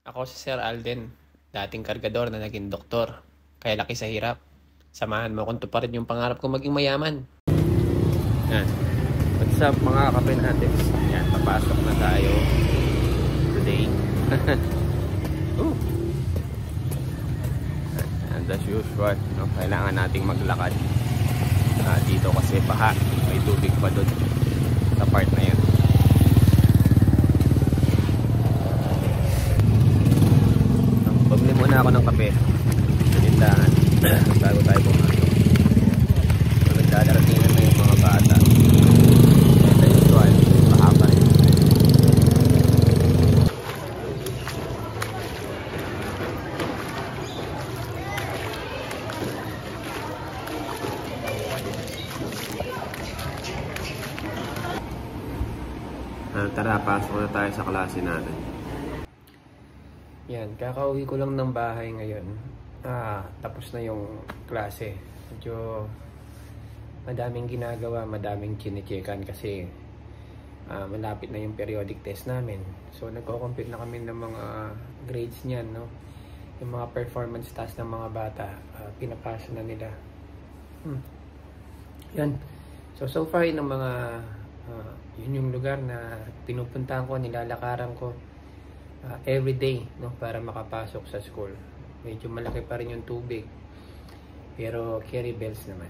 Ako si Sir Alden, dating kargador na naging doktor. Kaya laki sa hirap. Samahan mo kung tuparin yung pangarap ko maging mayaman. Yan. What's up mga kapinatics? Yan, papasok na tayo today. Ooh. And as usual, no, kailangan nating maglakad. Dito kasi baha, may tubig pa doon sa part na yan. Bumili muna ako ng kape sa tindahan bago tayo pumasok. So, nagdadaratingan na yung mga bata. Ito yung usual, mahaba rin. Tara, pasok na tayo sa klase natin. Yan, kakauwi ko lang ng bahay ngayon. Tapos na yung klase. Medyo madaming ginagawa, madaming chine-checkan kasi malapit na yung periodic test namin. So nagko-compute na kami ng mga grades niyan, no? Yung mga performance task ng mga bata, pinapasa na nila. Yan. So far yung mga yun yung lugar na pinupuntahan ko, nilalakaran ko every day, no, para makapasok sa school. Medyo malaki pa rin yung tubig, pero carry bells naman.